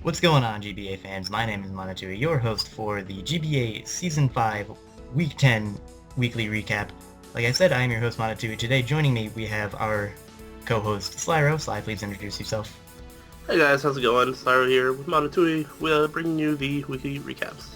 What's going on, GBA fans? My name is Monotui, your host for the GBA Season 5 Week 10 weekly recap. Like I said, I am your host, Monotui. Today, joining me, we have our co-host, Slyro. Sly, please introduce yourself. Hey guys, how's it going? Slyro here with Monotui. We're bringing you the weekly recaps.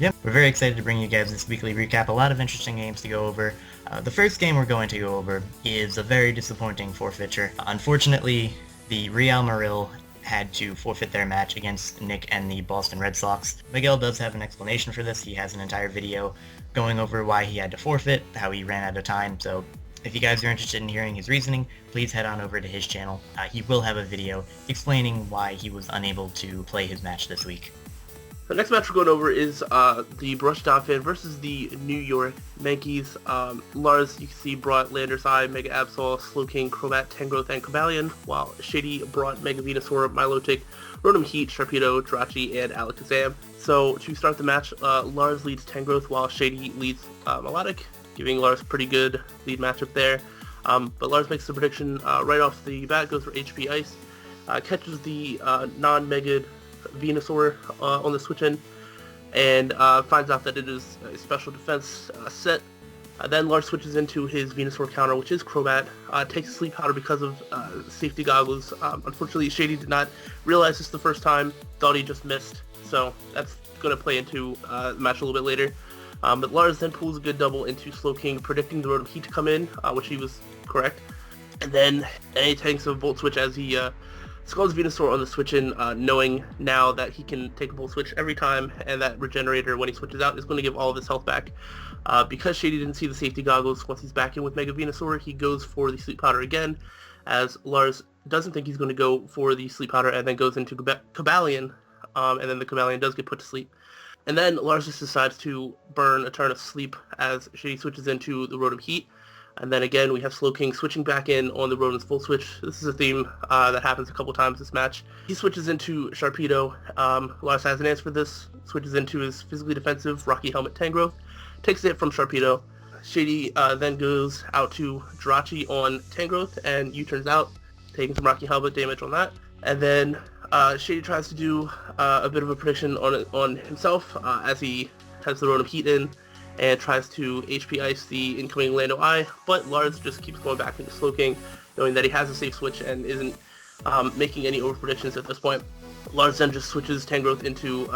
Yep, we're very excited to bring you guys this weekly recap. A lot of interesting games to go over. The first game we're going to go over is a very disappointing forfeiture. Unfortunately, the Real Madrid had to forfeit their match against Nick and the Boston Red Sox. Miguel does have an explanation for this. He has an entire video going over why he had to forfeit, how he ran out of time, so if you guys are interested in hearing his reasoning, please head on over to his channel. He will have a video explaining why he was unable to play his match this week. The next match we're going over is the Brush Dolphin versus the New York Yankees. Lars, you can see, brought Landers Eye, Mega Absol, Slowking, Crobat, Tangrowth, and Cobalion, while Shady brought Mega Venusaur, Milotic, Rotom Heat, Sharpedo, Jirachi, and Alakazam. So to start the match, Lars leads Tangrowth while Shady leads Milotic, giving Lars pretty good lead matchup there. But Lars makes the prediction right off the bat, goes for HP Ice, catches the non-Mega Venusaur on the switch in, and finds out that it is a special defense set. Then Lars switches into his Venusaur counter, which is Crobat, takes a Sleep Powder because of safety goggles. Unfortunately, Shady did not realize this the first time, thought he just missed, so that's going to play into the match a little bit later. But Lars then pulls a good double into Slowking, predicting the Rotom Heat to come in, which he was correct. And then he takes a Volt Switch as he scalds Venusaur on the switch-in, knowing now that he can take a Volt Switch every time, and that Regenerator, when he switches out, is going to give all of his health back. Because Shady didn't see the safety goggles, once he's back in with Mega Venusaur, he goes for the Sleep Powder again, as Lars doesn't think he's going to go for the Sleep Powder, and then goes into Cobalion, and then the Cobalion does get put to sleep. And then Lars just decides to burn a turn of sleep as Shady switches into the Rotom Heat. And then again, we have Slowking switching back in on the Rotom's Full Switch. This is a theme that happens a couple times this match. He switches into Sharpedo. Lars has an answer for this. Switches into his physically defensive Rocky Helmet Tangrowth. Takes it from Sharpedo. Shady then goes out to Jirachi on Tangrowth and U-turns out, taking some Rocky Helmet damage on that. And then Shady tries to do a bit of a prediction on himself as he has the Rotom Heat in, and tries to HP Ice the incoming Lando Eye, but Lars just keeps going back into Slowking, knowing that he has a safe switch and isn't making any over predictions at this point. Lars then just switches Tangrowth into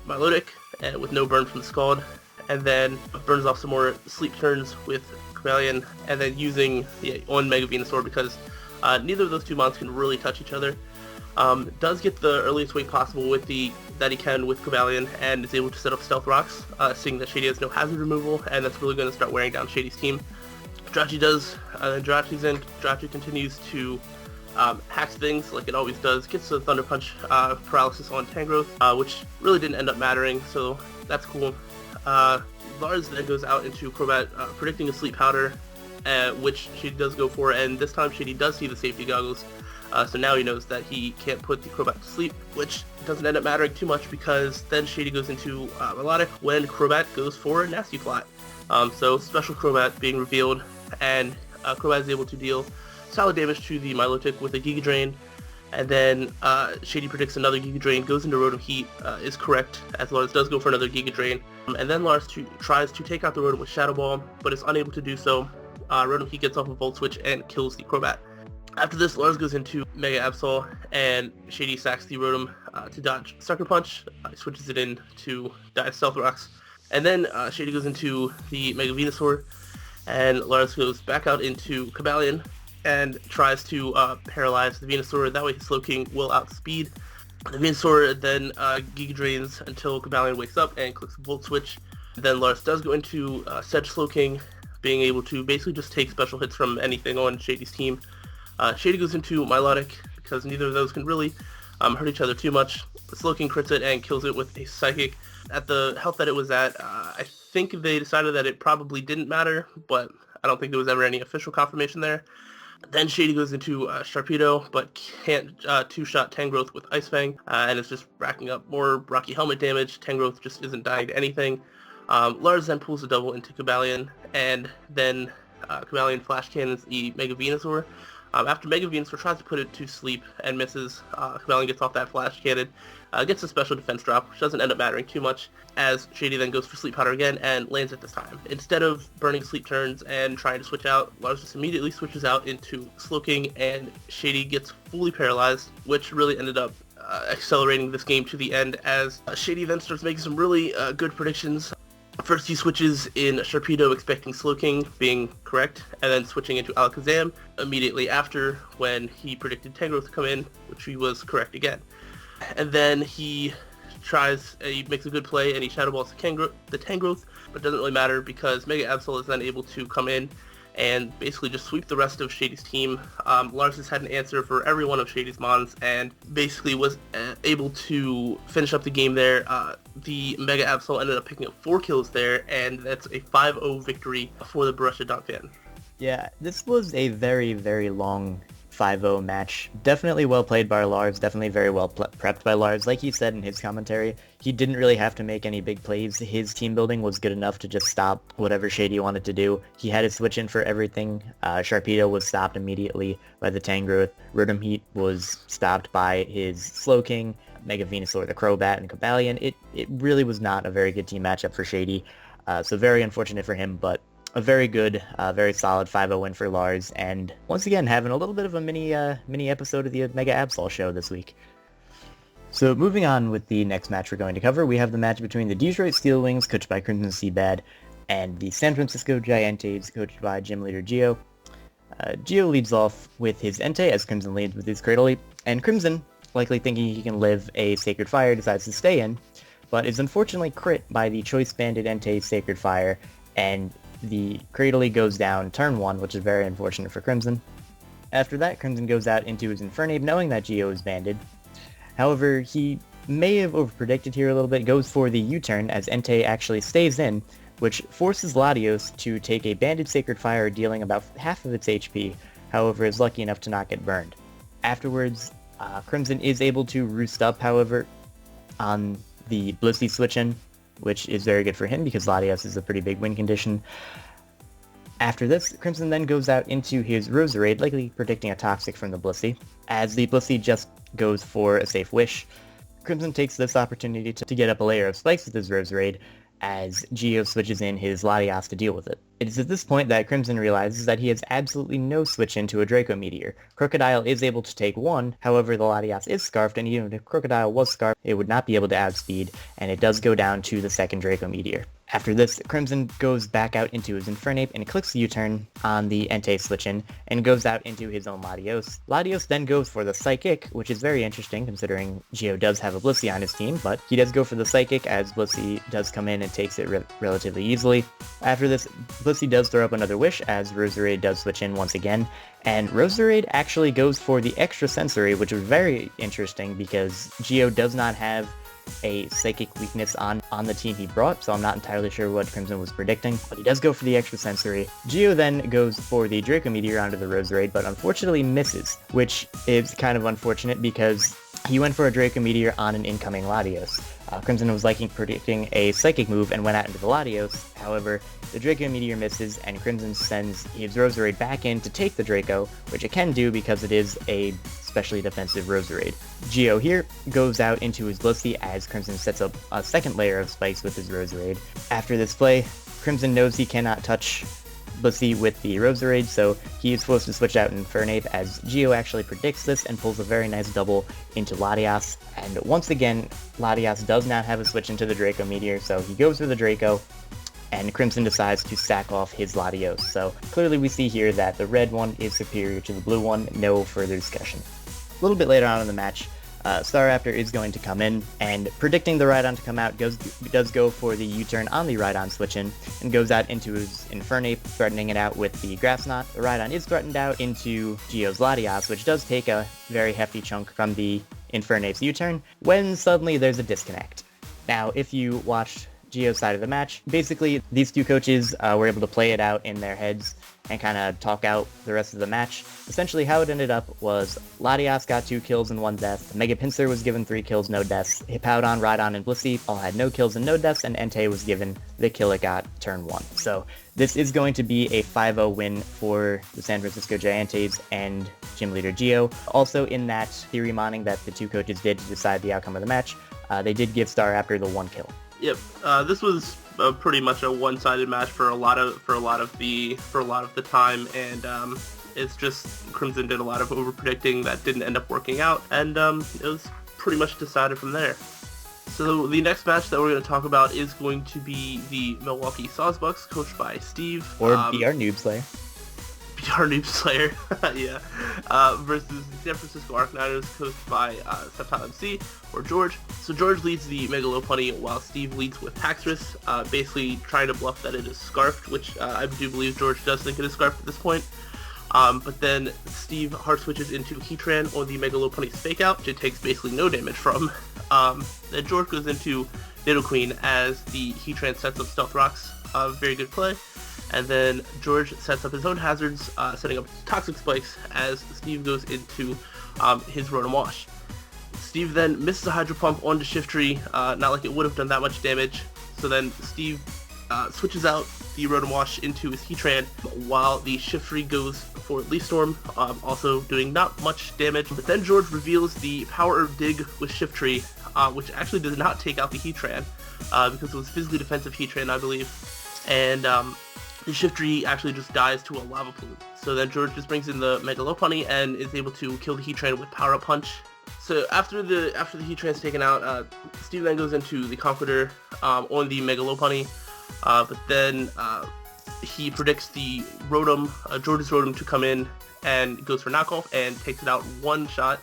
Milotic, and with no burn from the Scald, and then burns off some more sleep turns with Cobalion, and then using on Mega Venusaur because neither of those two mons can really touch each other. Does get the earliest weight possible with that he can with Cobalion, and is able to set up Stealth Rocks, seeing that Shady has no hazard removal, and that's really going to start wearing down Shady's team. Jirachi does, and then Jirachi's in. Jirachi continues to hack things like it always does, gets the Thunder Punch paralysis on Tangrowth, which really didn't end up mattering, so that's cool. Lars then goes out into Crobat, predicting a Sleep Powder, which Shady does go for, and this time Shady does see the safety goggles. So now he knows that he can't put the Crobat to sleep, which doesn't end up mattering too much because then Shady goes into Melodic when Crobat goes for Nasty Flat. So special Crobat being revealed, and Crobat is able to deal solid damage to the Milotic with a Giga Drain, and then Shady predicts another Giga Drain, goes into Rotom Heat, is correct, as Lars does go for another Giga Drain, and then Lars tries to take out the Rotom with Shadow Ball, but is unable to do so. Rotom Heat gets off a Volt Switch and kills the Crobat. After this, Lars goes into Mega Absol, and Shady sacks the Rotom to dodge Sucker Punch. He switches it in to die Stealth Rocks. And then Shady goes into the Mega Venusaur, and Lars goes back out into Cobalion and tries to paralyze the Venusaur. That way his Slowking will outspeed. The Venusaur then Giga Drains until Cobalion wakes up and clicks the Volt Switch. Then Lars does go into Sedge Slowking, being able to basically just take special hits from anything on Shady's team. Shady goes into Milotic because neither of those can really hurt each other too much. Slowking crits it and kills it with a Psychic. At the health that it was at, I think they decided that it probably didn't matter, but I don't think there was ever any official confirmation there. Then Shady goes into Sharpedo, but can't two-shot Tangrowth with Ice Fang, and it's just racking up more Rocky Helmet damage. Tangrowth just isn't dying to anything. Lars then pulls a double into Cobalion, and then Cobalion Flash Cannons the Mega Venusaur, After Mega Venusaur tries to put it to sleep and misses, Cobalion gets off that flash cannon, gets a special defense drop, which doesn't end up mattering too much, as Shady then goes for Sleep Powder again and lands it this time. Instead of burning Sleep Turns and trying to switch out, Lars just immediately switches out into Slowking, and Shady gets fully paralyzed, which really ended up accelerating this game to the end, as Shady then starts making some really good predictions. First he switches in Sharpedo, expecting Slowking being correct, and then switching into Alakazam immediately after when he predicted Tangrowth to come in, which he was correct again. And then he makes a good play and he Shadow Balls the Tangrowth, but it doesn't really matter because Mega Absol is then able to come in and basically just sweep the rest of Shady's team. Lars has had an answer for every one of Shady's Mons and basically was able to finish up the game there. The Mega Absol ended up picking up 4 kills there, and that's a 5-0 victory for the Borussia Dortmund. Yeah, this was a very, very long 5-0 match. Definitely well played by Lars, definitely very well prepped by Lars. Like he said in his commentary, he didn't really have to make any big plays. His team building was good enough to just stop whatever Shady wanted to do. He had to switch in for everything. Sharpedo was stopped immediately by the Tangrowth. Rotom Heat was stopped by his Slowking, Mega Venusaur, the Crobat, and Cobalion. It really was not a very good team matchup for Shady, so very unfortunate for him, but a very good, very solid 5-0 win for Lars, and once again having a little bit of a mini episode of the Mega Absol show this week. So moving on with the next match we're going to cover, we have the match between the Detroit Steel Wings, coached by Crimson Seabad, and the San Francisco Giants, coached by Gym Leader Gio. Gio leads off with his Entei as Crimson leads with his Cradle Leap, and Crimson, likely thinking he can live a Sacred Fire, decides to stay in, but is unfortunately crit by the Choice Banded Entei's Sacred Fire, and the Cradle Leap goes down turn 1, which is very unfortunate for Crimson. After that, Crimson goes out into his Infernape knowing that Gio is banded. However, he may have overpredicted here a little bit, goes for the U-turn as Entei actually stays in, which forces Latios to take a banded Sacred Fire, dealing about half of its HP, however is lucky enough to not get burned. Afterwards, Crimson is able to roost up, however, on the Blissey switch-in, which is very good for him because Latios is a pretty big win condition. After this, Crimson then goes out into his Roserade, likely predicting a Toxic from the Blissey. As the Blissey just goes for a safe wish, Crimson takes this opportunity to get up a layer of spikes with his Roserade, as Gio switches in his Latias to deal with it. It is at this point that Crimson realizes that he has absolutely no switch into a Draco Meteor. Crocodile is able to take 1, however the Latias is Scarfed, and even if Crocodile was Scarfed, it would not be able to outspeed, and it does go down to the second Draco Meteor. After this, Crimson goes back out into his Infernape and clicks the U-turn on the Entei switch-in, and goes out into his own Latios. Latios then goes for the Psychic, which is very interesting considering Gio does have a Blissey on his team, but he does go for the Psychic as Blissey does come in and takes it relatively easily. After this, Blissey does throw up another wish as Roserade does switch in once again, and Roserade actually goes for the Extra Sensory, which was very interesting because Gio does not have a psychic weakness on the team he brought, so I'm not entirely sure what Crimson was predicting, but he does go for the Extra Sensory. Gio then goes for the Draco Meteor onto the Roserade, but unfortunately misses, which is kind of unfortunate because he went for a Draco Meteor on an incoming Latios. Crimson was liking predicting a Psychic move and went out into the Latios. However, the Draco Meteor misses, and Crimson sends his Roserade back in to take the Draco, which it can do because it is a specially defensive Roserade. Gio here goes out into his Blissey as Crimson sets up a second layer of spikes with his Roserade. After this play, Crimson knows he cannot touch Blissey with the Roserade, so he is forced to switch out Infernape as Gio actually predicts this and pulls a very nice double into Latias. And once again, Latias does not have a switch into the Draco Meteor, so he goes for the Draco, and Crimson decides to sack off his Latios. So clearly we see here that the red one is superior to the blue one, no further discussion. A little bit later on in the match, Staraptor is going to come in, and predicting the Rhydon to come out, does go for the U-turn on the Rhydon switch-in, and goes out into his Infernape, threatening it out with the Grass Knot. The Rhydon is threatened out into Gio's Latias, which does take a very hefty chunk from the Infernape's U-turn, when suddenly there's a disconnect. Now, if you watched Gio's side of the match, basically these two coaches were able to play it out in their heads, and kind of talk out the rest of the match. Essentially, how it ended up was Latias got 2 kills and 1 death, Mega Pinsir was given 3 kills, no deaths, Hippowdon, Rhydon, and Blissey all had no kills and no deaths, and Entei was given the kill it got turn 1. So this is going to be a 5-0 win for the San Francisco Giants and gym leader Gio. Also in that theory mining that the 2 coaches did to decide the outcome of the match, they did give Staraptor the 1 kill. Yep, this was pretty much a one-sided match for a lot of the time, and it's just Crimson did a lot of over-predicting that didn't end up working out, and it was pretty much decided from there. So the next match that we're going to talk about is going to be the Milwaukee Sawsbucks, coached by Steve. Or BR Noob Slayer. BR Noob Slayer, yeah. Versus the San Francisco Arcanines, coached by Septile MC, or George. So George leads the Mega Lopunny, while Steve leads with Haxorus, basically trying to bluff that it is Scarfed, which I do believe George does think it is Scarfed at this point. But then Steve hard switches into Heatran on the Mega Lopunny's Fake Out, which it takes basically no damage from. Then George goes into Nidoqueen as the Heatran sets up Stealth Rocks. Very good play. And then George sets up his own hazards, setting up Toxic Spikes as Steve goes into his Rotom Wash. Steve then misses a Hydro Pump onto Shiftry, not like it would have done that much damage. So then Steve switches out the Rotom Wash into his Heatran, while the Shiftry goes for Leaf Storm, also doing not much damage. But then George reveals the Power Herb Dig with Shiftry, which actually does not take out the Heatran, because it was physically defensive Heatran, I believe. And the Shiftry actually just dies to a Lava Plume. So then George just brings in the Mega Lopunny and is able to kill the Heatran with Power Up Punch. So after the Heatran's taken out, Steve then goes into the Conqueror on the Mega Lopunny, but then he predicts the Rotom, George's Rotom, to come in and goes for knockoff and takes it out one shot,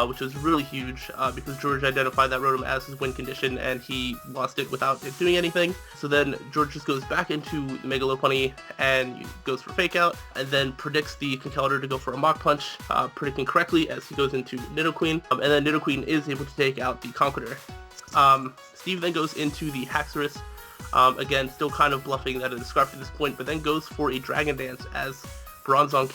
which was really huge because George identified that Rotom as his win condition and he lost it without it doing anything. So then George just goes back into the Mega Lopunny and goes for Fake Out, and then predicts the Conkeldurr to go for a Mach Punch, predicting correctly as he goes into Nidoqueen, and then Nidoqueen is able to take out the Conqueror. Steve then goes into the Haxorus, again still kind of bluffing that it is Scarf at this point, but then goes for a Dragon Dance as Bronzong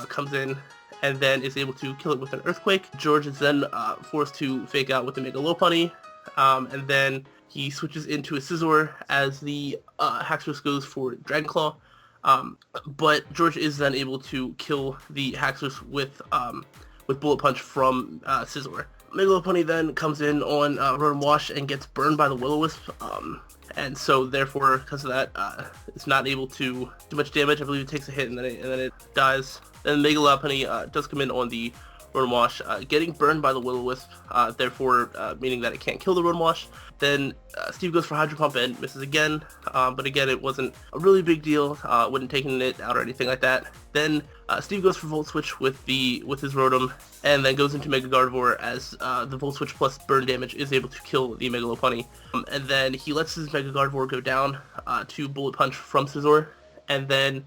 comes in and then is able to kill it with an Earthquake. George is then forced to Fake Out with the Mega Lopunny, and then he switches into a Scizor as the Haxorus goes for Dragon Claw, but George is then able to kill the Haxorus with Bullet Punch from Scizor. Mega Lopunny then comes in on Rotom Wash and gets burned by the Will-O-Wisp, and so therefore, because of that, it's not able to do much damage. I believe it takes a hit and then it dies. Then Mega Lopunny does come in on the Rotom Wash, getting burned by the Will-O-Wisp, therefore meaning that it can't kill the Rotom Wash. Then Steve goes for Hydro Pump and misses again, but again it wasn't a really big deal, wouldn't taking it out or anything like that. Then Steve goes for Volt Switch with his Rotom, and then goes into Mega Gardevoir as the Volt Switch plus burn damage is able to kill the Mega Lopunny. And then he lets his Mega Gardevoir go down to Bullet Punch from Scizor, and then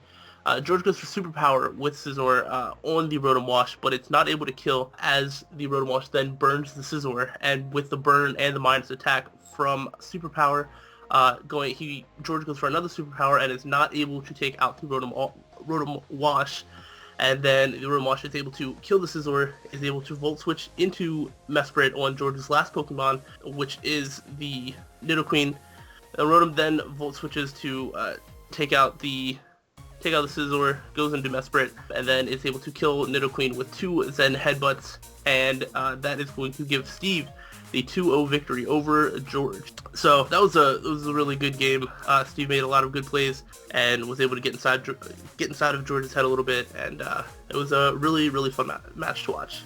George goes for Superpower with Scizor on the Rotom Wash, but it's not able to kill as the Rotom Wash then burns the Scizor, and with the burn and the minus attack from Superpower, George goes for another Superpower and is not able to take out the Rotom Wash, and then the Rotom Wash is able to kill the Scizor, is able to Volt Switch into Mesprit on George's last Pokemon, which is the Nidoqueen. The Rotom then Volt Switches to take out the Scizor, goes into Mesprit, and then is able to kill Nidoqueen with 2 Zen Headbutts, and that is going to give Steve the 2-0 victory over George. So that was a really good game. Steve made a lot of good plays and was able to get inside of George's head a little bit, and it was a really, really fun match to watch.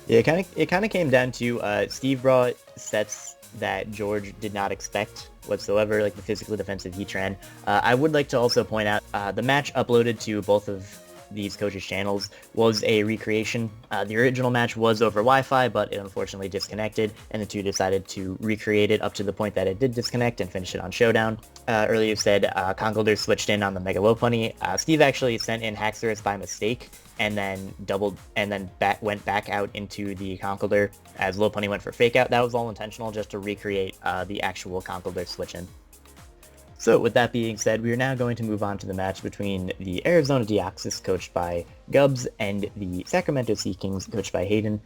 Yeah, it kind of came down to Steve brought sets that George did not expect whatsoever, like the physically defensive Heatran. I would like to also point out the match uploaded to both of these coaches' channels was a recreation. The original match was over Wi-Fi, but it unfortunately disconnected, and the two decided to recreate it up to the point that it did disconnect and finish it on Showdown. Earlier you said Conkeldurr switched in on the Mega Lopunny. Steve actually sent in Haxorus by mistake, and then went back out into the Conkeldurr as Lopunny went for Fake Out. That was all intentional, just to recreate the actual Conkeldurr switch in. So with that being said, we are now going to move on to the match between the Arizona Deoxys, coached by Gubbs, and the Sacramento Sea Kings, coached by Hayden.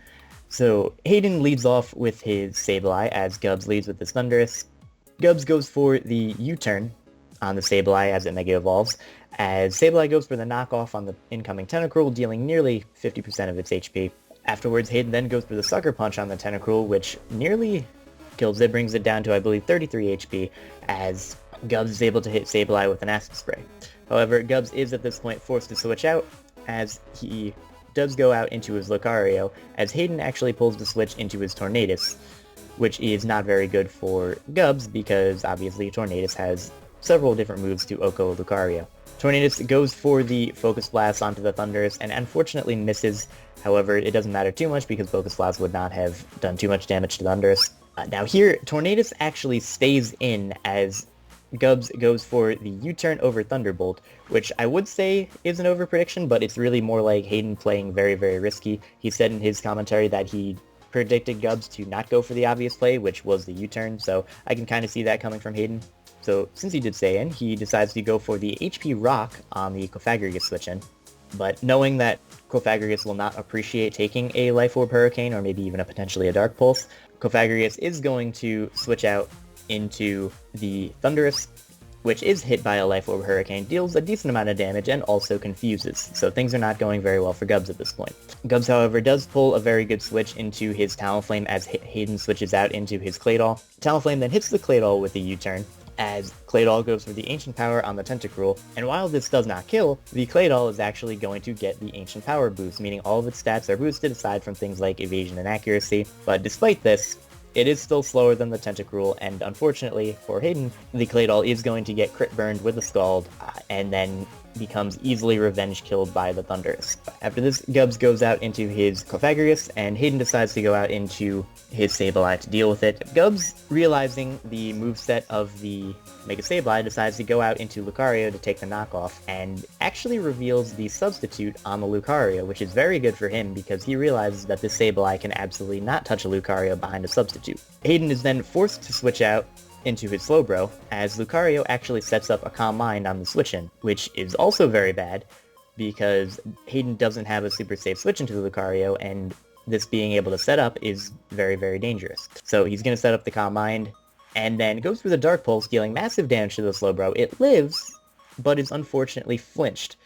So Hayden leads off with his Sableye as Gubbs leads with his Thundurus. Gubbs goes for the U-turn on the Sableye as it Mega Evolves, as Sableye goes for the knockoff on the incoming Tentacruel, dealing nearly 50% of its HP. Afterwards, Hayden then goes for the Sucker Punch on the Tentacruel, which nearly kills it, brings it down to, I believe, 33 HP, as Gubbs is able to hit Sableye with an Acid Spray. However, Gubbs is at this point forced to switch out, as he does go out into his Lucario, as Hayden actually pulls the switch into his Tornadus, which is not very good for Gubbs, because obviously Tornadus has several different moves to OHKO Lucario. Tornadus goes for the Focus Blast onto the Thundurus, and unfortunately misses. However, it doesn't matter too much, because Focus Blast would not have done too much damage to Thundurus. Now here, Tornadus actually stays in as Gubbs goes for the U-turn over Thunderbolt, which I would say is an overprediction, but it's really more like Hayden playing very, very risky. He said in his commentary that he predicted Gubbs to not go for the obvious play, which was the U-turn, so I can kind of see that coming from Hayden. So since he did stay in, he decides to go for the HP Rock on the Cofagrigus switch-in. But knowing that Cofagrigus will not appreciate taking a Life Orb Hurricane, or maybe even potentially a Dark Pulse, Cofagrigus is going to switch out into the Thundurus, which is hit by a Life Orb Hurricane, deals a decent amount of damage, and also confuses, so things are not going very well for Gubbs at this point. Gubbs, however, does pull a very good switch into his Talonflame as Hayden switches out into his Claydol. Talonflame then hits the Claydol with the U-turn, as Claydol goes for the Ancient Power on the Tentacruel, and while this does not kill, the Claydol is actually going to get the Ancient Power boost, meaning all of its stats are boosted aside from things like evasion and accuracy, but despite this, it is still slower than the Tentacruel, and unfortunately for Hayden, the Claydol is going to get crit burned with the Scald, and then becomes easily revenge killed by the Thundurus. After this, Gubbs goes out into his Cofagrigus, and Hayden decides to go out into his Sableye to deal with it. Gubbs, realizing the moveset of the Mega Sableye, decides to go out into Lucario to take the knockoff, and actually reveals the substitute on the Lucario, which is very good for him because he realizes that this Sableye can absolutely not touch a Lucario behind a substitute. Hayden is then forced to switch out into his Slowbro, as Lucario actually sets up a Calm Mind on the switch-in, which is also very bad, because Hayden doesn't have a super safe switch into the Lucario, and this being able to set up is very, very dangerous. So he's going to set up the Calm Mind, and then goes for the Dark Pulse, dealing massive damage to the Slowbro. It lives, but is unfortunately flinched,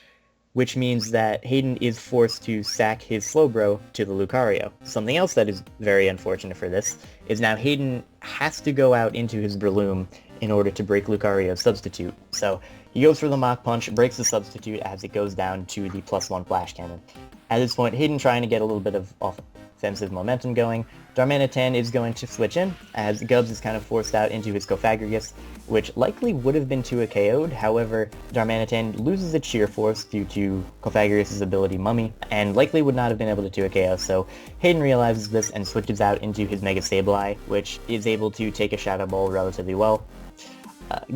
which means that Hayden is forced to sack his Slowbro to the Lucario. Something else that is very unfortunate for this is now Hayden has to go out into his Breloom in order to break Lucario's substitute. So he goes for the Mach Punch, breaks the substitute as it goes down to the +1 Flash Cannon. At this point, Hayden trying to get a little bit of offensive momentum going. Darmanitan is going to switch in, as Gubbs is kind of forced out into his Cofagrigus, which likely would have been to a KO'd, however, Darmanitan loses its Sheer Force due to Cofagrigus' ability Mummy, and likely would not have been able to 2 a KO, so Hayden realizes this and switches out into his Mega Sableye, which is able to take a Shadow Ball relatively well.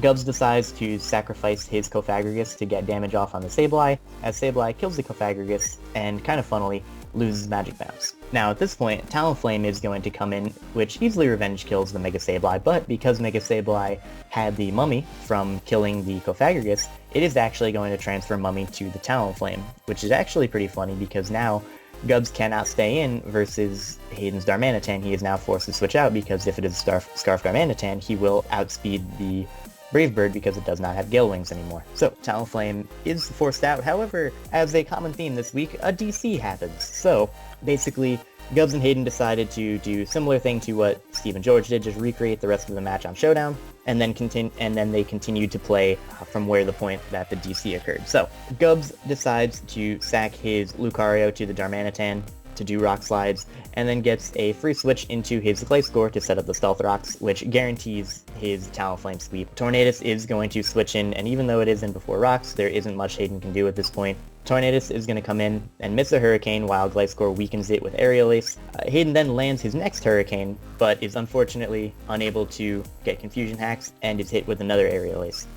Gubbs decides to sacrifice his Cofagrigus to get damage off on the Sableye, as Sableye kills the Cofagrigus, and kind of funnily, loses Magic Bounce. Now at this point, Talonflame is going to come in, which easily revenge kills the Mega Sableye, but because Mega Sableye had the Mummy from killing the Cofagrigus, it is actually going to transfer Mummy to the Talonflame, which is actually pretty funny because now Gubbs cannot stay in versus Hayden's Darmanitan. He is now forced to switch out because if it is Scarf Darmanitan, he will outspeed the Brave Bird because it does not have Gale Wings anymore. So Talonflame is forced out. However, as a common theme this week, a DC happens. So basically, Gubbs and Hayden decided to do a similar thing to what Steve and George did, just recreate the rest of the match on Showdown, and then they continued to play from where the point that the DC occurred. So Gubbs decides to sack his Lucario to the Darmanitan to do Rock Slides, and then gets a free switch into his Gliscor to set up the Stealth Rocks, which guarantees his Talonflame sweep. Tornadus is going to switch in, and even though it is in before Rocks, there isn't much Hayden can do at this point. Tornadus is going to come in and miss a Hurricane while Gliscor weakens it with Aerial Ace. Hayden then lands his next Hurricane, but is unfortunately unable to get Confusion Hacks, and is hit with another Aerial Ace.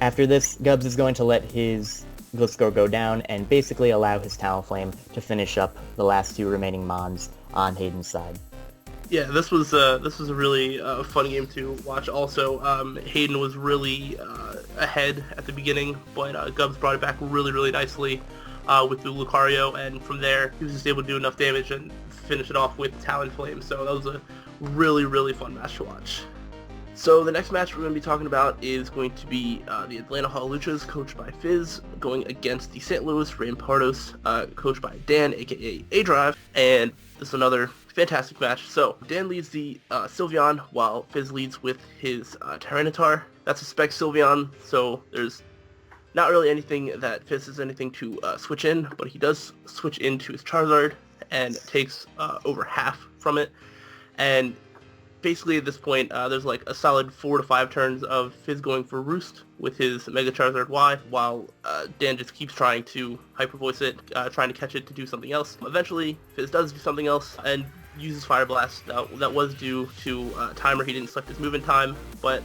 After this, Gubbs is going to let his Gliscor go down and basically allow his Talonflame to finish up the last 2 remaining Mons on Hayden's side. Yeah, this was a really fun game to watch. Also, Hayden was really ahead at the beginning, but Gubbs brought it back really nicely with the Lucario, and from there he was just able to do enough damage and finish it off with Talonflame. So that was a really fun match to watch. So the next match we're going to be talking about is going to be the Atlanta Hawluchas, coached by Fizz, going against the St. Louis Rampardos, coached by Dan, aka A-Drive, and this is another fantastic match. So Dan leads the Sylveon, while Fizz leads with his Tyranitar. That's a spec Sylveon, so there's not really anything that Fizz has anything to switch in, but he does switch into his Charizard and takes over half from it. And basically at this point, there's like a solid 4 to 5 turns of Fizz going for Roost with his Mega Charizard Y, while Dan just keeps trying to Hyper Voice it, trying to catch it to do something else. Eventually, Fizz does do something else and uses Fire Blast. That was due to timer. He didn't select his move in time, but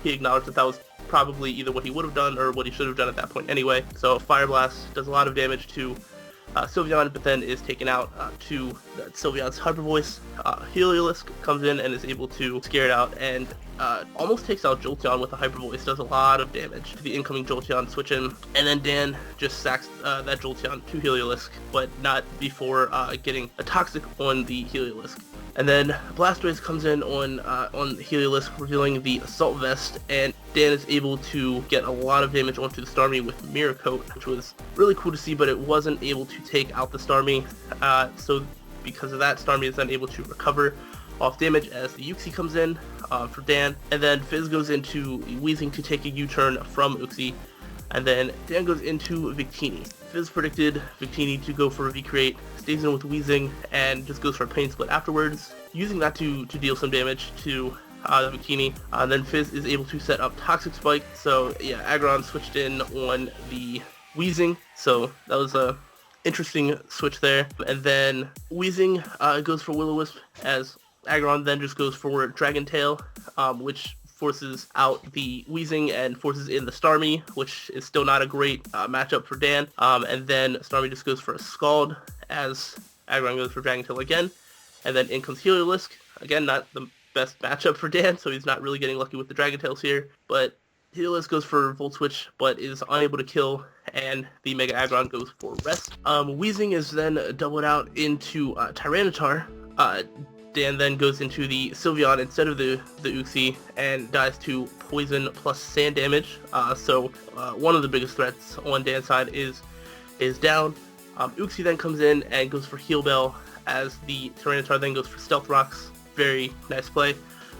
he acknowledged that that was probably either what he would have done or what he should have done at that point anyway. So Fire Blast does a lot of damage to Sylveon, but then is taken out to Sylveon's Hyper Voice. Heliolisk comes in and is able to scare it out and almost takes out Jolteon with a Hyper Voice, does a lot of damage to the incoming Jolteon switch in, and then Dan just sacks that Jolteon to Heliolisk, but not before getting a Toxic on the Heliolisk. And then Blastoise comes in on Heliolisk, revealing the Assault Vest, and Dan is able to get a lot of damage onto the Starmie with Mirror Coat, which was really cool to see, but it wasn't able to take out the Starmie. So because of that, Starmie is then able to recover off damage as the Uxie comes in for Dan. And then Fizz goes into Weezing to take a U-turn from Uxie. And then Dan goes into Victini. Fizz predicted Victini to go for a V-Create, stays in with Weezing, and just goes for a Pain Split afterwards, using that to deal some damage to Victini. Then Fizz is able to set up Toxic Spike, so yeah, Aggron switched in on the Weezing, so that was a interesting switch there. And then Weezing goes for Will-O-Wisp, as Aggron then just goes for Dragon Tail, which forces out the Weezing and forces in the Starmie, which is still not a great matchup for Dan. And then Starmie just goes for a Scald as Aggron goes for Dragon Tail again. And then in comes Heliolisk. Again, not the best matchup for Dan, so he's not really getting lucky with the Dragon Tails here. But Heliolisk goes for Volt Switch, but is unable to kill, and the Mega Aggron goes for Rest. Weezing is then doubled out into Tyranitar. Dan then goes into the Sylveon instead of the Uxie and dies to poison plus sand damage. So one of the biggest threats on Dan's side is down. Uxie then comes in and goes for Heal Bell as the Tyranitar then goes for Stealth Rocks. Very nice play.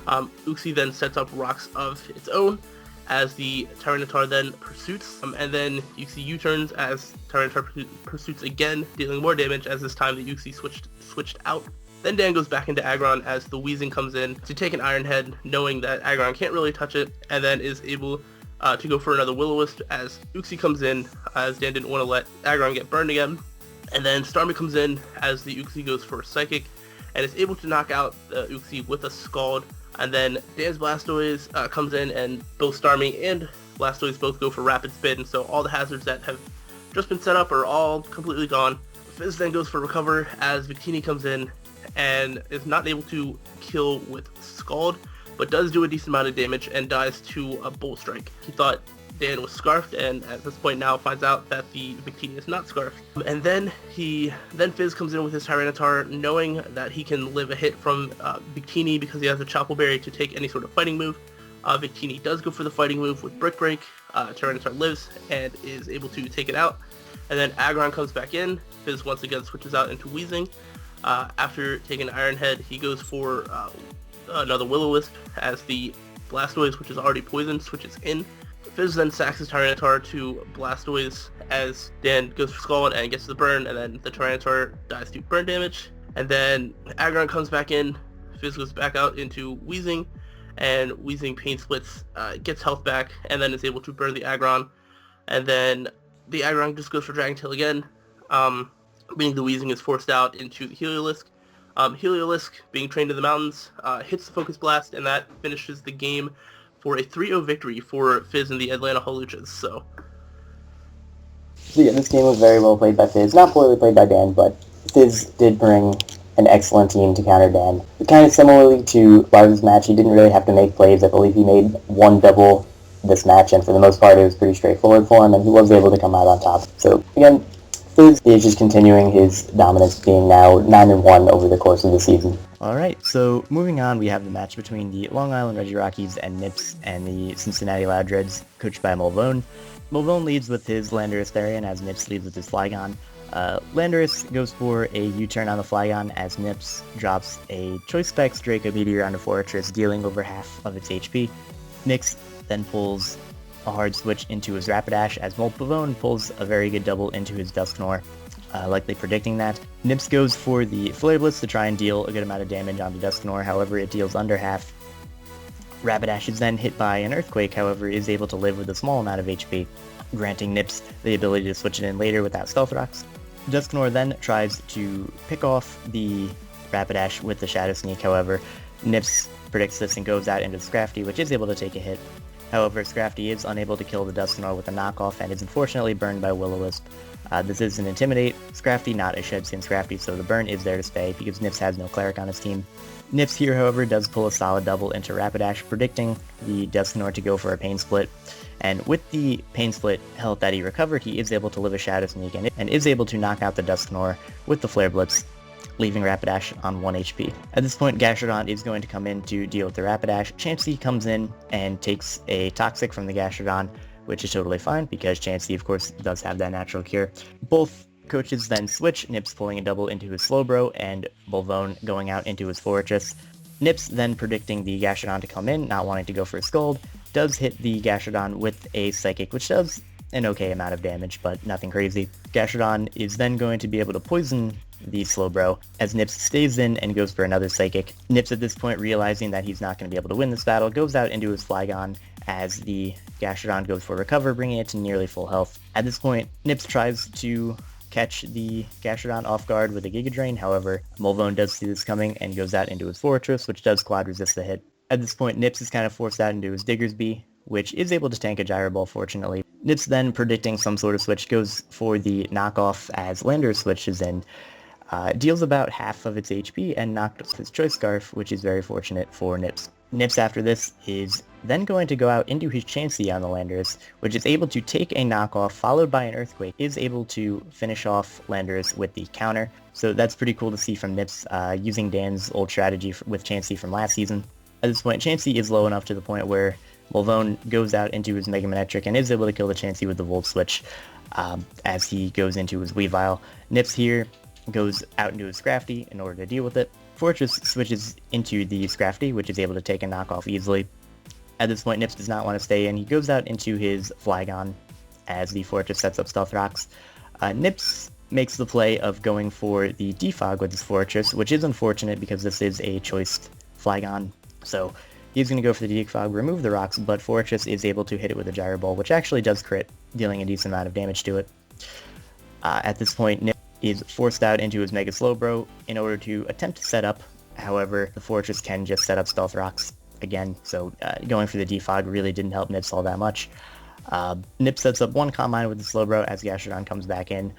Uxie then sets up rocks of its own as the Tyranitar then pursuits, and then Uxie U-turns as Tyranitar pursuits again, dealing more damage as this time the Uxie switched out. Then Dan goes back into Aggron as the Weezing comes in to take an Iron Head, knowing that Aggron can't really touch it, and then is able to go for another Will-O-Wisp as Uxie comes in, as Dan didn't want to let Aggron get burned again. And then Starmie comes in as the Uxie goes for Psychic, and is able to knock out the Uxie with a Scald. And then Dan's Blastoise comes in, and both Starmie and Blastoise both go for Rapid Spin, so all the hazards that have just been set up are all completely gone. Fizz then goes for Recover as Victini comes in, and is not able to kill with Scald, but does do a decent amount of damage and dies to a Bolt Strike. He thought Dan was Scarfed, and at this point now finds out that the Victini is not Scarfed. And then Fizz comes in with his Tyranitar, knowing that he can live a hit from Victini because he has a Chople Berry to take any sort of fighting move. Victini does go for the fighting move with Brick Break. Tyranitar lives and is able to take it out. And then Aggron comes back in. Fizz once again switches out into Weezing. After taking Iron Head, he goes for another Will-O-Wisp as the Blastoise, which is already poisoned, switches in. Fizz then sacks his Tyranitar to Blastoise as Dan goes for Scald and gets the burn, and then the Tyranitar dies to burn damage. And then Aggron comes back in, Fizz goes back out into Weezing, and Weezing Pain Splits, gets health back, and then is able to burn the Aggron. And then the Aggron just goes for Dragon Tail again, meaning the Weezing is forced out into the Heliolisk. Heliolisk, being trained in the mountains, hits the Focus Blast, and that finishes the game for a 3-0 victory for Fizz and the Atlanta Hawluchas. So yeah, this game was very well played by Fizz. Not poorly played by Dan, but Fizz did bring an excellent team to counter Dan. Kind of similarly to Lars' match, he didn't really have to make plays. I believe he made one double this match, and for the most part, it was pretty straightforward for him, and he was able to come out on top. So again, Fizz is just continuing his dominance, being now 9-1 over the course of the season. Alright, so moving on, we have the match between the Long Island Reggie Rockies and Nips and the Cincinnati Loudreds, coached by Mulvone. Mulvone leads with his Landorus Therian as Nips leads with his Flygon. Landorus goes for a U-turn on the Flygon as Nips drops a Choice Specs Draco Meteor onto Fortress, dealing over half of its HP. Nix then pulls a hard switch into his Rapidash as Mulvone pulls a very good double into his Dusknoir, likely predicting that. Nips goes for the Flare Blitz to try and deal a good amount of damage onto Dusknoir, however it deals under half. Rapidash is then hit by an Earthquake, however is able to live with a small amount of HP, granting Nips the ability to switch it in later without Stealth Rocks. Dusknoir then tries to pick off the Rapidash with the Shadow Sneak, however Nips predicts this and goes out into Scrafty, which is able to take a hit. However, Scrafty is unable to kill the Dusknoir with a knockoff and is unfortunately burned by Will-O-Wisp. This is an Intimidate Scrafty, not a Shedskin Scrafty, so the burn is there to stay because Nips has no Cleric on his team. Nips here, however, does pull a solid double into Rapidash, predicting the Dusknoir to go for a Pain Split. And with the Pain Split health that he recovered, he is able to live a Shadow Sneak and is able to knock out the Dusknoir with the Flare Blitz, leaving Rapidash on 1 HP. At this point, Gastrodon is going to come in to deal with the Rapidash. Chansey comes in and takes a Toxic from the Gastrodon, which is totally fine because Chansey, of course, does have that natural cure. Both coaches then switch, Nips pulling a double into his Slowbro and Mulvone going out into his Fortress. Nips then predicting the Gastrodon to come in, not wanting to go for a Scald, does hit the Gastrodon with a Psychic, which does an okay amount of damage, but nothing crazy. Gastrodon is then going to be able to poison the Slowbro as Nips stays in and goes for another Psychic. Nips at this point, realizing that he's not going to be able to win this battle, goes out into his Flygon as the Gastrodon goes for Recover, bringing it to nearly full health. At this point, Nips tries to catch the Gastrodon off guard with a Giga Drain, however, Mulvone does see this coming and goes out into his Fortress, which does quad resist the hit. At this point, Nips is kind of forced out into his Diggersby, which is able to tank a Gyro Ball, fortunately. Nips then, predicting some sort of switch, goes for the knockoff as Landorus switches in, deals about half of its HP and knocks off his Choice Scarf, which is very fortunate for Nips. Nips after this is then going to go out into his Chansey on the Landorus, which is able to take a knockoff followed by an Earthquake, is able to finish off Landorus with the counter. So that's pretty cool to see from Nips, using Dan's old strategy with Chansey from last season. At this point, Chansey is low enough to the point where Mulvone goes out into his Mega Manectric and is able to kill the Chansey with the Volt Switch as he goes into his Weavile. Nips here goes out into his Scrafty in order to deal with it. Fortress switches into the Scrafty, which is able to take a knockoff easily. At this point, Nips does not want to stay in. He goes out into his Flygon as the Fortress sets up Stealth Rocks. Nips makes the play of going for the Defog with his Fortress, which is unfortunate because this is a choiced Flygon. So he's going to go for the Defog, remove the rocks, but Fortress is able to hit it with a Gyro Ball, which actually does crit, dealing a decent amount of damage to it. At this point, Nips is forced out into his Mega Slowbro in order to attempt to set up. However, the Fortress can just set up Stealth Rocks again, so going for the Defog really didn't help Nips all that much. Nips sets up one Combine with the Slowbro as Gastrodon comes back in.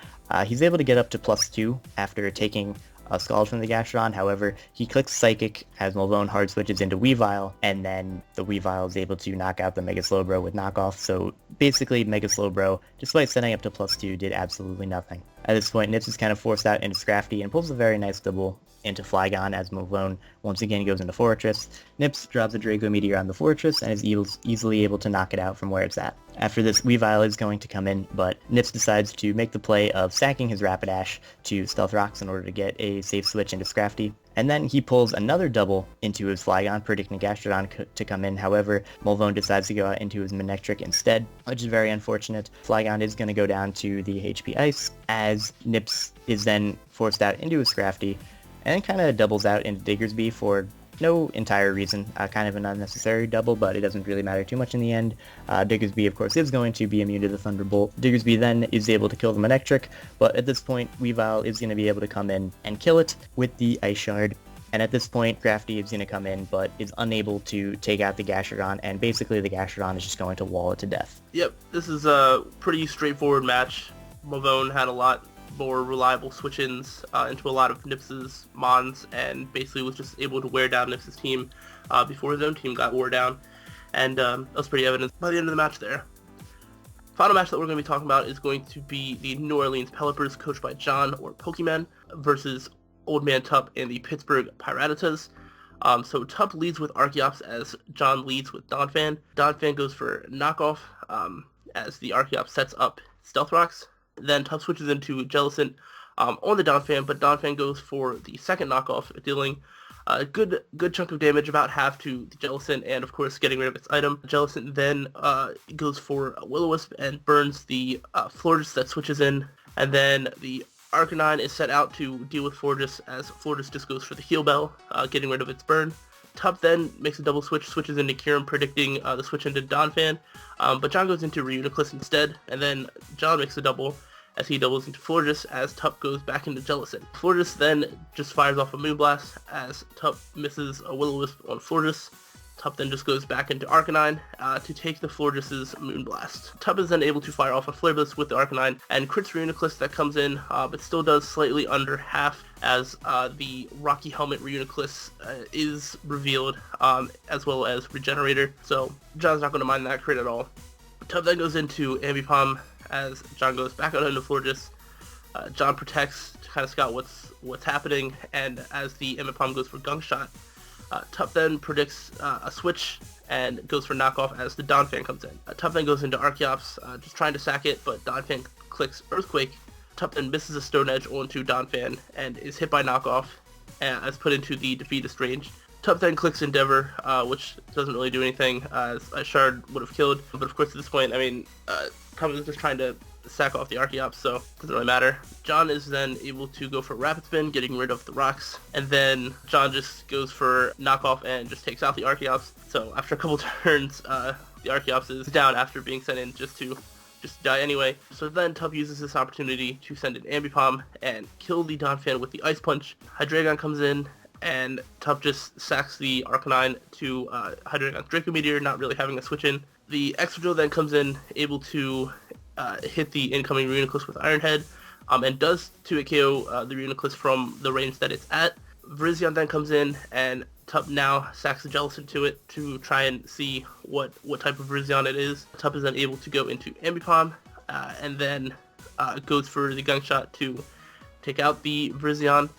He's able to get up to +2 after taking a Scald from the Gastrodon, however, he clicks Psychic as Mulvone hard switches into Weavile, and then the Weavile is able to knock out the Mega Slowbro with knockoff, so basically Mega Slowbro, despite setting up to +2, did absolutely nothing. At this point, Nips is kind of forced out into Scrafty and pulls a very nice double into Flygon as Mulvone once again goes into Fortress. Nips drops a Draco Meteor on the Fortress and is easily able to knock it out from where it's at. After this, Weavile is going to come in, but Nips decides to make the play of sacking his Rapidash to Stealth Rocks in order to get a safe switch into Scrafty. And then he pulls another double into his Flygon, predicting Gastrodon to come in. However, Mulvone decides to go out into his Manectric instead, which is very unfortunate. Flygon is going to go down to the HP Ice, as Nips is then forced out into his Scrafty, and kind of doubles out into Diggersby for no entire reason. Kind of an unnecessary double, but it doesn't really matter too much in the end. Diggersby, of course, is going to be immune to the Thunderbolt. Diggersby then is able to kill the Manectric, but at this point, Weavile is going to be able to come in and kill it with the Ice Shard. And at this point, Crafty is going to come in, but is unable to take out the Gastrodon, and basically the Gastrodon is just going to wall it to death. Yep, this is a pretty straightforward match. Mulvone had a lot more reliable switch-ins into a lot of Nips's mons, and basically was just able to wear down Nips's team before his own team got wore down. And that was pretty evident by the end of the match there. Final match that we're going to be talking about is going to be the New Orleans Pelipers, coached by John or Pokemon, versus Old Man Tup and the Pittsburgh Piratas. So Tup leads with Archeops as John leads with Donphan. Donphan goes for knockoff as the Archeops sets up Stealth Rocks. Then Tup switches into Jellicent on the Donphan, but Donphan goes for the second knockoff, dealing a good chunk of damage, about half to the Jellicent, and of course getting rid of its item. Jellicent then goes for a Will-O-Wisp and burns the Florges that switches in, and then the Arcanine is set out to deal with Florges as Florges just goes for the Heal Bell, getting rid of its burn. Tup then makes a double switch, switches into Kyurem, predicting the switch into Donphan, but John goes into Reuniclus instead, and then John makes a double as he doubles into Florges as Tup goes back into Jellicent. Florges then just fires off a Moonblast as Tup misses a Will-O-Wisp on Florges. Tup then just goes back into Arcanine to take the Florges' Moonblast. Tup is then able to fire off a Flare Blitz with the Arcanine and crits Reuniclus that comes in, but still does slightly under half as the Rocky Helmet Reuniclus is revealed, as well as Regenerator. So John's not going to mind that crit at all. Tup then goes into Ambipom as John goes back out into Florges. John protects to kind of scout what's happening, and as the Ambipom goes for Gunk Shot, Tup then predicts a switch and goes for knockoff as the Donphan comes in. Tup then goes into Archeops, just trying to sack it, but Donphan clicks Earthquake. Tup then misses a Stone Edge onto Donphan and is hit by knockoff as put into the defeatist range. Tup then clicks Endeavor, which doesn't really do anything, as a Shard would have killed. But of course at this point, I mean, Tup is just trying to sack off the Archeops, so it doesn't really matter. John is then able to go for Rapid Spin, getting rid of the rocks, and then John just goes for knockoff and just takes out the Archeops. So after a couple turns, the Archeops is down after being sent in just to die anyway. So then Tup uses this opportunity to send in Ambipom and kill the Donphan with the Ice Punch. Hydreigon comes in, and Tup just sacks the Arcanine to Hydreigon's Draco Meteor, not really having a switch in. The Excadrill then comes in, able to hit the incoming Reuniclus with Iron Head, and does 2-hit KO the Reuniclus from the range that it's at. Virizion then comes in, and Tup now sacks the Jellicent to it to try and see what type of Virizion it is. Tup is then able to go into Ambipom, and then goes for the Gunk Shot to take out the Virizion.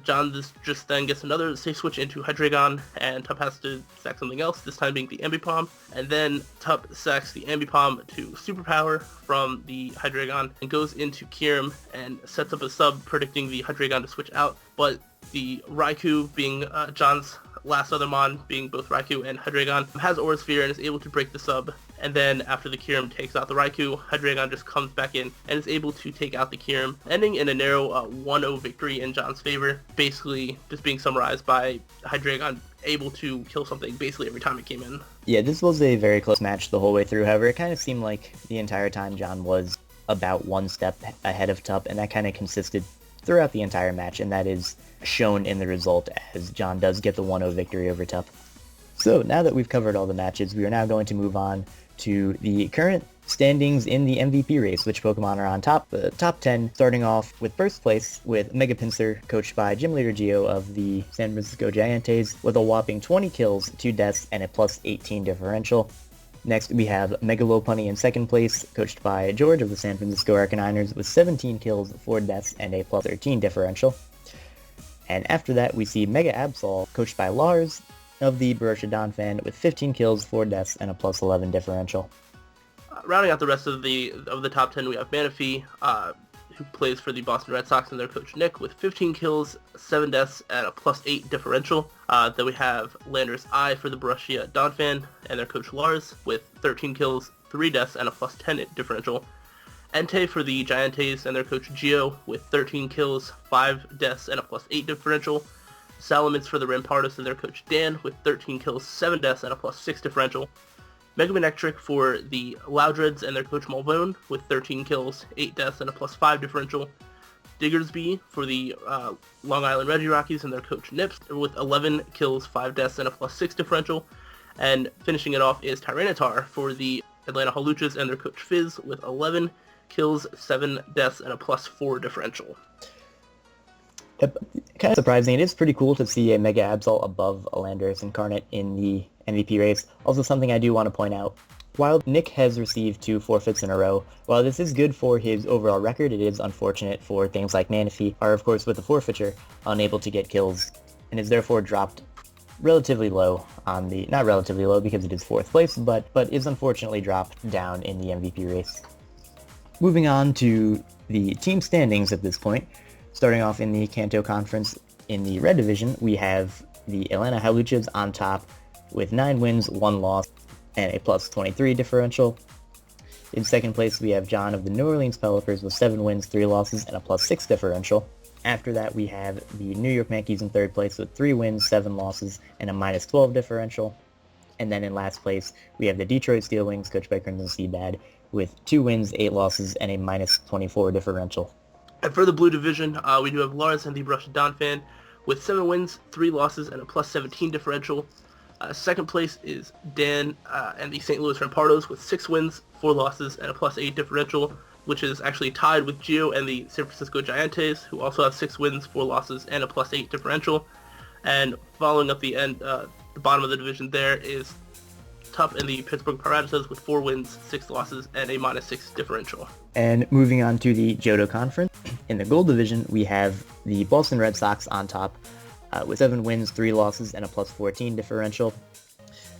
John just then gets another safe switch into Hydreigon, and Tup has to sack something else, this time being the Ambipom. And then Tup sacks the Ambipom to Superpower from the Hydreigon and goes into Kyurem and sets up a sub, predicting the Hydreigon to switch out. But the Raikou, being John's last other mon, being both Raikou and Hydreigon, has Aura Sphere and is able to break the sub. And then after the Kyurem takes out the Raikou, Hydreigon just comes back in and is able to take out the Kyurem, ending in a narrow 1-0 victory in John's favor. Basically just being summarized by Hydreigon able to kill something basically every time it came in. Yeah, this was a very close match the whole way through. However, it kind of seemed like the entire time John was about one step ahead of Tup, and that kind of consisted throughout the entire match, and that is shown in the result as John does get the 1-0 victory over Tup. So now that we've covered all the matches, we are now going to move on to the current standings in the MVP race, which Pokemon are on top. The top 10 starting off with first place with Mega Pinsir, coached by Gym Leader Geo of the San Francisco Giants, with a whopping 20 kills, 2 deaths, and a plus 18 differential. Next, we have Mega Lopunny in second place, coached by George of the San Francisco Arcaniners, with 17 kills, 4 deaths, and a plus 13 differential. And after that, we see Mega Absol, coached by Lars of the Barossa Donphan, with 15 kills, 4 deaths, and a plus 11 differential. Rounding out the rest of the top 10, we have Manaphy, who plays for the Boston Red Sox, and their coach Nick, with 15 kills, 7 deaths, and a plus 8 differential. Then we have Landers I for the Barossa Donphan, and their coach Lars, with 13 kills, 3 deaths, and a plus 10 differential. Entei for the Giantes, and their coach Gio, with 13 kills, 5 deaths, and a plus 8 differential. Salamence for the Rampardos, and their coach Dan, with 13 kills, 7 deaths, and a plus 6 differential. Mega Manectric for the Loudreds, and their coach Malvone, with 13 kills, 8 deaths, and a plus 5 differential. Diggersby for the Long Island Regirockies, and their coach Nips, with 11 kills, 5 deaths, and a plus 6 differential. And finishing it off is Tyranitar for the Atlanta Holuchas, and their coach Fizz, with 11 kills, 7 deaths, and a +4 differential. Yep. Kind of surprising. It is pretty cool to see a Mega Absol above a Landorus Incarnate in the MVP race. Also something I do want to point out. While Nick has received 2 forfeits in a row, while this is good for his overall record, it is unfortunate for things like Manaphy are, of course, with the forfeiture, unable to get kills, and is therefore dropped relatively low on the, not relatively low because it is 4th place, but is unfortunately dropped down in the MVP race. Moving on to the team standings at this point, starting off in the Kanto Conference in the red division, we have the Atlanta Haluchas on top with 9 wins, 1 loss, and a +23 differential. In second place, we have John of the New Orleans Pelipers with 7 wins, 3 losses, and a +6 differential. After that, we have the New York Yankees in third place with 3 wins, 7 losses, and a -12 differential. And then in last place, we have the Detroit Steel Wings, coached by Crimson Seabad, with 2 wins, 8 losses, and a -24 differential. And for the blue division, we do have Lars and the Brushed Don fan with 7 wins, 3 losses, and a +17 differential. Second place is Dan and the St. Louis Rampardos with 6 wins, 4 losses, and a +8 differential, which is actually tied with Gio and the San Francisco Giants, who also have 6 wins, 4 losses, and a +8 differential. And following up the end, the bottom of the division there is Tuff and the Pittsburgh Piratas with 4 wins, 6 losses, and a -6 differential. And moving on to the Johto Conference, in the gold division, we have the Boston Red Sox on top with 7 wins, 3 losses, and a +14 differential.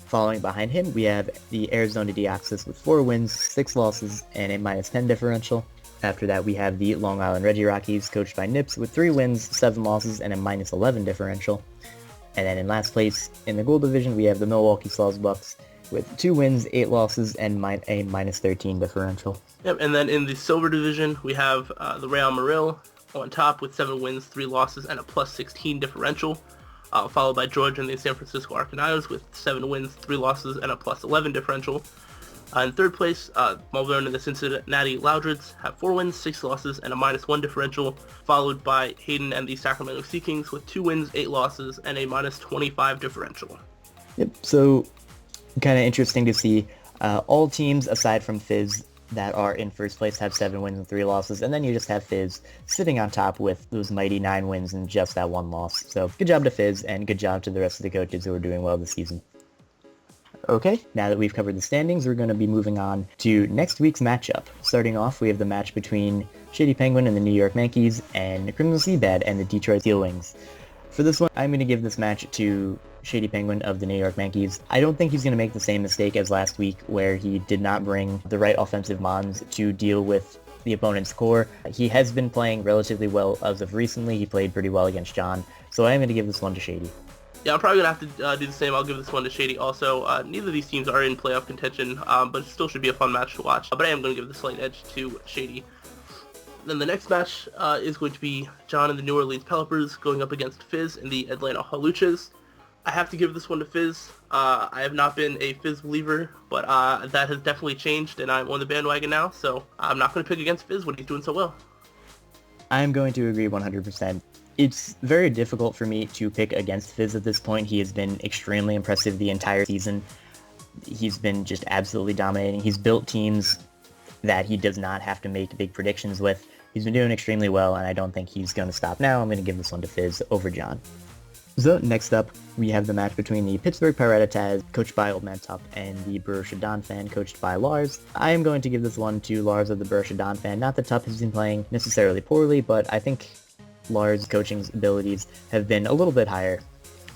Following behind him, we have the Arizona Deoxys with 4 wins, 6 losses, and a -10 differential. After that, we have the Long Island Reggie Rockies, coached by Nips, with 3 wins, 7 losses, and a -11 differential. And then in last place, in the gold division, we have the Milwaukee Bucks with 2 wins, 8 losses, and a -13 differential. Yep, and then in the silver division, we have the Real Maril on top with 7 wins, 3 losses, and a +16 differential, followed by George and the San Francisco Arcanauts with 7 wins, 3 losses, and a +11 differential. In third place, Malvern and the Cincinnati Loudreds have 4 wins, 6 losses, and a -1 differential, followed by Hayden and the Sacramento Sea Kings with 2 wins, 8 losses, and a -25 differential. Yep, so kind of interesting to see all teams aside from Fizz that are in first place have 7 wins and 3 losses, and then you just have Fizz sitting on top with those mighty 9 wins and just that 1 loss. So good job to Fizz, and good job to the rest of the coaches who are doing well this season. Okay, now that we've covered the standings, we're going to be moving on to next week's matchup. Starting off, we have the match between Shady Penguin and the New York Yankees, and Crimson Seabad and the Detroit Steel Wings. For this one, I'm going to give this match to Shady Penguin of the New York Yankees. I don't think he's going to make the same mistake as last week, where he did not bring the right offensive mons to deal with the opponent's core. He has been playing relatively well as of recently. He played pretty well against John, so I am going to give this one to Shady. Yeah, I'm probably going to have to do the same. I'll give this one to Shady also. Neither of these teams are in playoff contention, but it still should be a fun match to watch. But I am going to give the slight edge to Shady. Then the next match is going to be John and the New Orleans Pelipers going up against Fizz and the Atlanta Haluchas. I have to give this one to Fizz. I have not been a Fizz believer, but that has definitely changed, and I'm on the bandwagon now, so I'm not going to pick against Fizz when he's doing so well. I'm going to agree 100%. It's very difficult for me to pick against Fizz at this point. He has been extremely impressive the entire season. He's been just absolutely dominating. He's built teams that he does not have to make big predictions with. He's been doing extremely well, and I don't think he's going to stop now. I'm going to give this one to Fizz over John. So next up, we have the match between the Pittsburgh Piratas, coached by Old Man Tup, and the Borussia Don fan, coached by Lars. I am going to give this one to Lars of the Borussia Don fan. Not that Tup has been playing necessarily poorly, but I think Lars' coaching abilities have been a little bit higher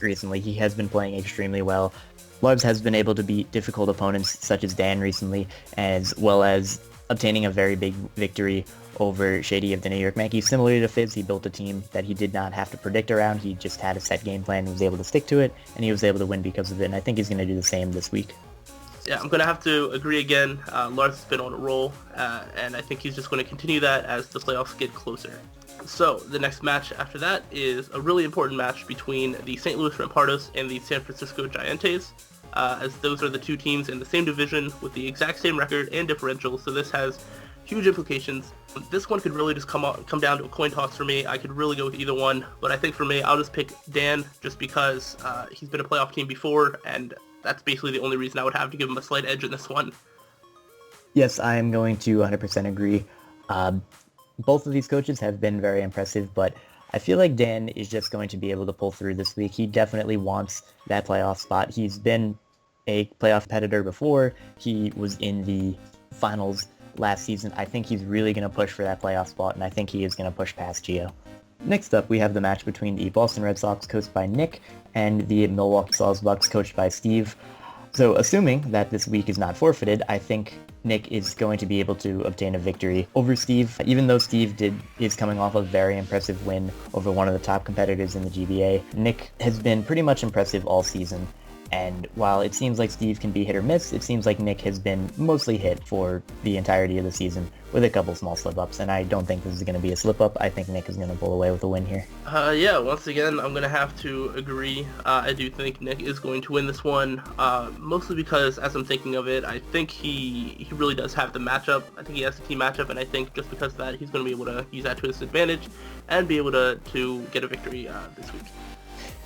recently. He has been playing extremely well. Lars has been able to beat difficult opponents such as Dan recently, as well as obtaining a very big victory over Shady of the New York Yankees. Similarly to Fizz, he built a team that he did not have to predict around. He just had a set game plan, he was able to stick to it, and he was able to win because of it, and I think he's going to do the same this week. Yeah, I'm going to have to agree again. Lars has been on a roll, and I think he's just going to continue that as the playoffs get closer. So, the next match after that is a really important match between the St. Louis Rampardos and the San Francisco Giants, as those are the two teams in the same division with the exact same record and differential, so this has huge implications. This one could really just come down to a coin toss for me. I could really go with either one, but I think for me, I'll just pick Dan just because he's been a playoff team before, and that's basically the only reason I would have to give him a slight edge in this one. Yes, I am going to 100% agree. Both of these coaches have been very impressive, but I feel like Dan is just going to be able to pull through this week. He definitely wants that playoff spot. He's been a playoff competitor before. He was in the finals last season. I think he's really going to push for that playoff spot, and I think he is going to push past Gio. Next up, we have the match between the Boston Red Sox, coached by Nick, and the Milwaukee Bucks, coached by Steve. So assuming that this week is not forfeited, I think Nick is going to be able to obtain a victory over Steve. Even though Steve is coming off a very impressive win over one of the top competitors in the GBA, Nick has been pretty much impressive all season. And while it seems like Steve can be hit or miss, it seems like Nick has been mostly hit for the entirety of the season with a couple small slip-ups, and I don't think this is going to be a slip-up. I think Nick is going to pull away with a win here. Yeah, once again, I'm going to have to agree. I do think Nick is going to win this one, mostly because, as I'm thinking of it, I think he really does have the matchup. I think he has the team matchup, and I think just because of that, he's going to be able to use that to his advantage and be able to get a victory this week.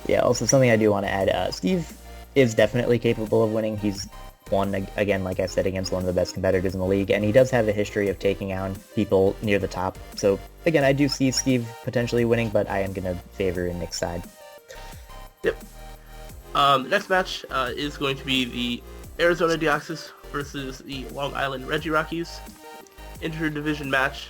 Yeah, also something I do want to add, Steve is definitely capable of winning. He's won, again, like I said, against one of the best competitors in the league, and he does have a history of taking on people near the top. So, again, I do see Steve potentially winning, but I am going to favor Nick's side. Yep. The next match is going to be the Arizona Deoxys versus the Long Island Reggie Rockies. Interdivision match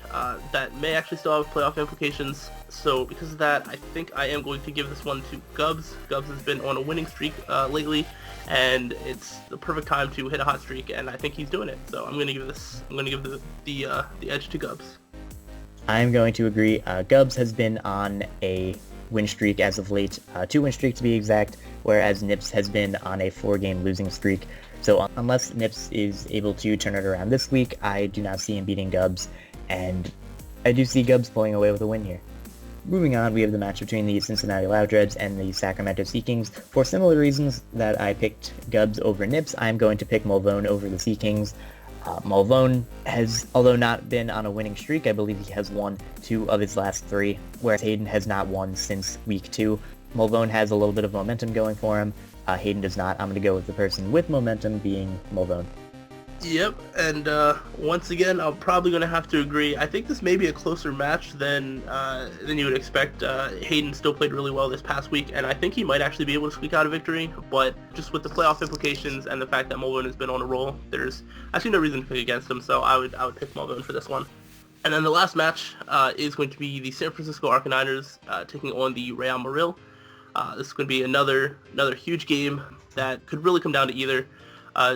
that may actually still have playoff implications. So because of that, I think I am going to give this one to Gubbs. Gubbs has been on a winning streak lately, and it's the perfect time to hit a hot streak, and I think he's doing it. So I'm going to give the edge to Gubbs. I'm going to agree. Gubbs has been on a win streak as of late, 2-win streak to be exact, whereas Nips has been on a 4-game losing streak. So unless Nips is able to turn it around this week, I do not see him beating Gubbs, and I do see Gubbs pulling away with a win here. Moving on, we have the match between the Cincinnati Loudreds and the Sacramento Sea Kings. For similar reasons that I picked Gubbs over Nips, I'm going to pick Mulvone over the Sea Kings. Mulvone has, although not been on a winning streak, I believe he has won 2 of his last 3, whereas Hayden has not won since week 2. Mulvone has a little bit of momentum going for him. Hayden does not. I'm going to go with the person with momentum being Mulvone. Yep, and once again, I'm probably going to have to agree. I think this may be a closer match than you would expect. Hayden still played really well this past week, and I think he might actually be able to squeak out a victory, but just with the playoff implications and the fact that Mulvone has been on a roll, I see no reason to pick against him, so I would pick Mulvone for this one. And then the last match is going to be the San Francisco Arcaniners taking on the Real Maril. This is going to be another huge game that could really come down to either.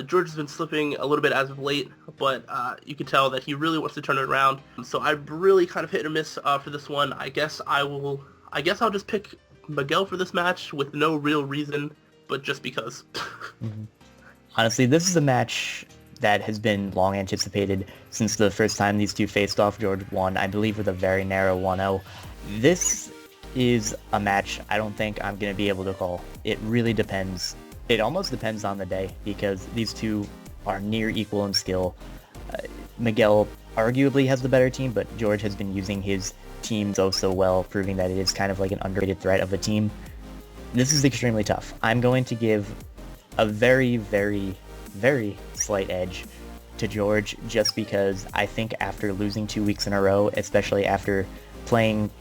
George has been slipping a little bit as of late, but you can tell that he really wants to turn it around. So I'm really kind of hit or miss for this one. I guess I'll just pick Miguel for this match with no real reason, but just because. Mm-hmm. Honestly, this is a match that has been long anticipated since the first time these two faced off. George won, I believe, with a very narrow 1-0. This is a match I don't think I'm going to be able to call. It really depends. It almost depends on the day, because these two are near equal in skill. Miguel arguably has the better team, but George has been using his team so well, proving that it is kind of like an underrated threat of a team. This is extremely tough. I'm going to give a very, very, very slight edge to George, just because I think after losing 2 weeks in a row, especially after playing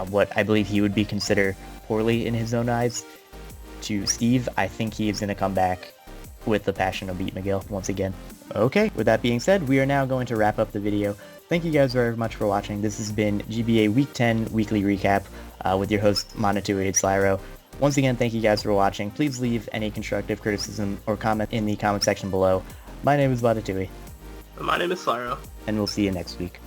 what I believe he would be considered poorly in his own eyes, to Steve, I think he is going to come back with the passion to beat Miguel once again. Okay, with that being said, we are now going to wrap up the video. Thank you guys very much for watching. This has been GBA Week 10 Weekly Recap with your host, Monituated Slyro. Once again, thank you guys for watching. Please leave any constructive criticism or comment in the comment section below. My name is Monitui. My name is Slyro. And we'll see you next week.